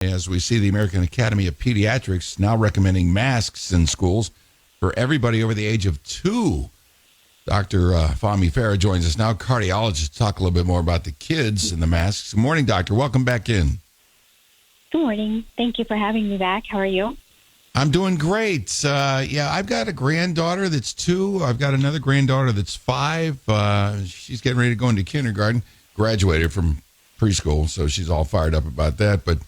as we see the American Academy of Pediatrics now recommending masks in schools for everybody over the age of 2. Dr. Fahmi Farah joins us now, cardiologist, to talk a little bit more about the kids and the masks. Good morning, doctor. Welcome back in. Good morning. Thank you for having me back. How are you? I'm doing great. I've got a granddaughter that's 2. I've got another granddaughter that's 5. She's getting ready to go into kindergarten. Graduated from preschool, so she's all fired up about that. But,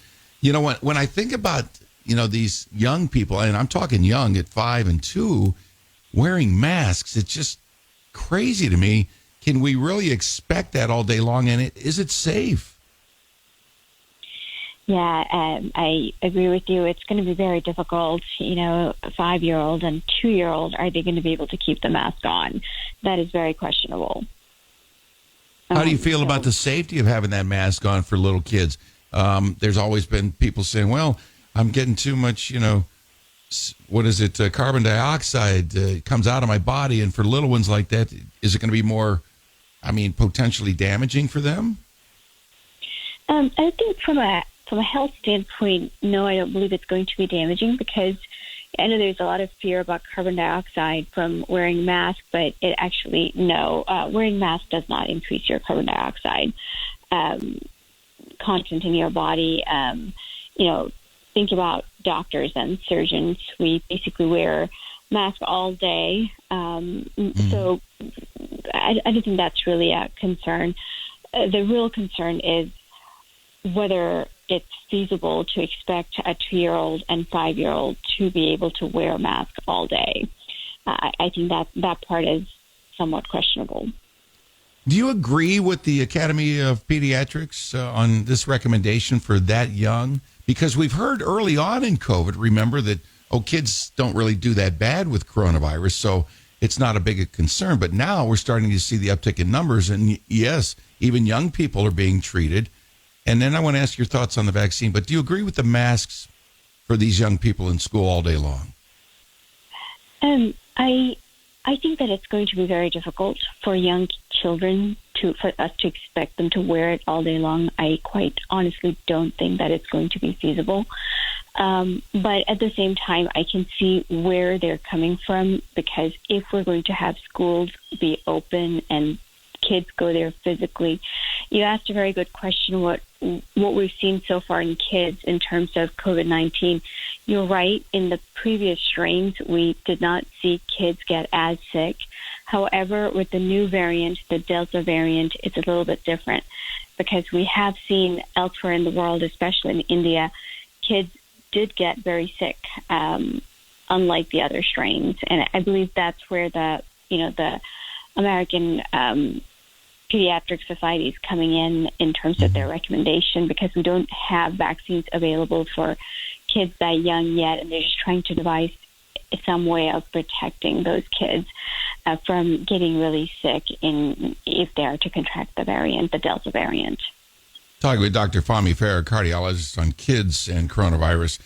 you know, when I think about, these young people, and I'm talking young at 5 and 2, wearing masks, it's just crazy to me. Can we really expect that all day long? And is it safe? Yeah, I agree with you. It's going to be very difficult. A 5-year-old and 2-year-old, are they going to be able to keep the mask on? That is very questionable. How do you feel about the safety of having that mask on for little kids? There's always been people saying, well, I'm getting too much, carbon dioxide comes out of my body. And for little ones like that, is it going to be more, potentially damaging for them? I think from a health standpoint, no, I don't believe it's going to be damaging, because I know there's a lot of fear about carbon dioxide from wearing masks, but wearing masks does not increase your carbon dioxide content in your body. Think about doctors and surgeons. We basically wear masks all day. So I don't think that's really a concern. The real concern is whether it's feasible to expect a 2-year-old and 5-year-old to be able to wear a mask all day. I think that part is somewhat questionable. Do you agree with the Academy of Pediatrics on this recommendation for that young? Because we've heard early on in COVID, remember that, kids don't really do that bad with coronavirus, so it's not a big concern. But now we're starting to see the uptick in numbers, and yes, even young people are being treated. And then I want to ask your thoughts on the vaccine, but do you agree with the masks for these young people in school all day long? I think that it's going to be very difficult for young children for us to expect them to wear it all day long. I quite honestly don't think that it's going to be feasible. But at the same time, I can see where they're coming from, because if we're going to have schools be open and kids go there physically, you asked a very good question, what we've seen so far in kids in terms of COVID-19. You're right. In the previous strains, we did not see kids get as sick. However, with the new variant, the Delta variant, it's a little bit different, because we have seen elsewhere in the world, especially in India, kids did get very sick, unlike the other strains. And I believe that's where the American Pediatric Society is coming in terms of their recommendation, because we don't have vaccines available for kids that young yet, and they're just trying to devise some way of protecting those kids from getting really sick if they are to contract the Delta variant. Talking with Dr. Fahmi Farah, cardiologist, on kids and coronavirus.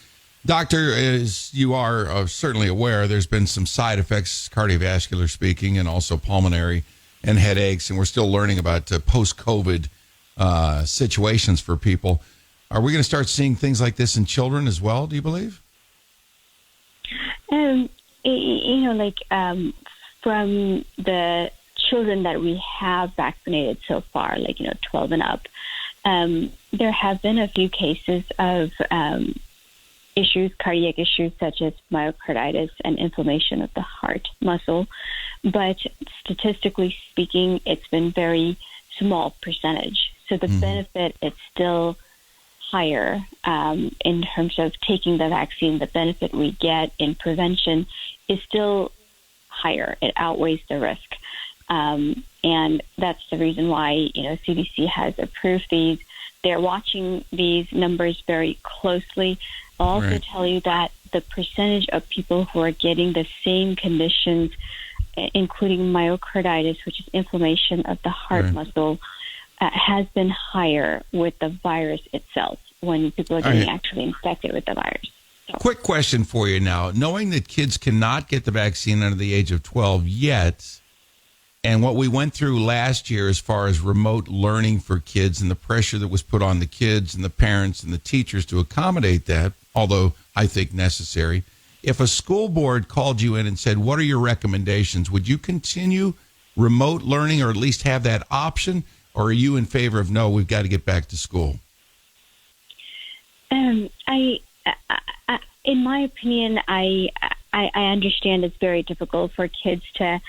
Doctor, as you are certainly aware, there's been some side effects, cardiovascular speaking, and also pulmonary and headaches, and we're still learning about post-COVID situations for people. Are we going to start seeing things like this in children as well, do you believe? From the children that we have vaccinated so far, 12 and up, there have been a few cases of cardiac issues, such as myocarditis and inflammation of the heart muscle. But statistically speaking, it's been very small percentage. So the benefit is still higher in terms of taking the vaccine. The benefit we get in prevention is still higher. It outweighs the risk. And that's the reason why, CDC has approved these. They're watching these numbers very closely. I'll also tell you that the percentage of people who are getting the same conditions, including myocarditis, which is inflammation of the heart muscle, has been higher with the virus itself, when people are getting actually infected with the virus. So. Quick question for you now. Knowing that kids cannot get the vaccine under the age of 12 yet, And what we went through last year as far as remote learning for kids and the pressure that was put on the kids and the parents and the teachers to accommodate that, although I think necessary. If a school board called you in and said, what are your recommendations? Would you continue remote learning or at least have that option? Or are you in favor of, no, we've got to get back to school? In my opinion, I understand it's very difficult for kids to,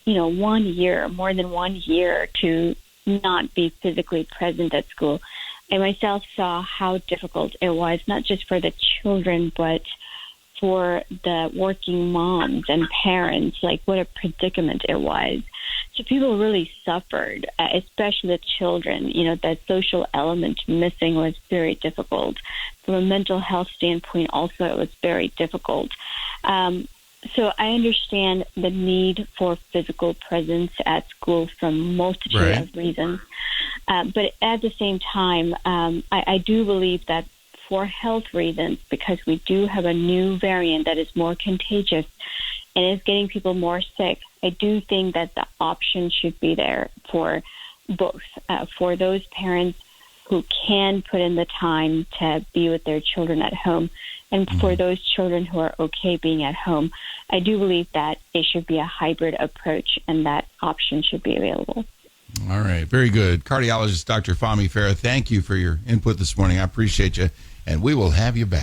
1 year, more than 1 year, to not be physically present at school. I myself saw how difficult it was, not just for the children, but for the working moms and parents, like what a predicament it was. So people really suffered, especially the children. That social element missing was very difficult. From a mental health standpoint, also, it was very difficult. So I understand the need for physical presence at school from a multitude of reasons. But at the same time, I do believe that for health reasons, because we do have a new variant that is more contagious and is getting people more sick, I do think that the option should be there for both, for those parents who can put in the time to be with their children at home, and for those children who are okay being at home. I do believe that it should be a hybrid approach, and that option should be available. All right. Very good. Cardiologist Dr. Fahmi Farah, thank you for your input this morning. I appreciate you, and we will have you back.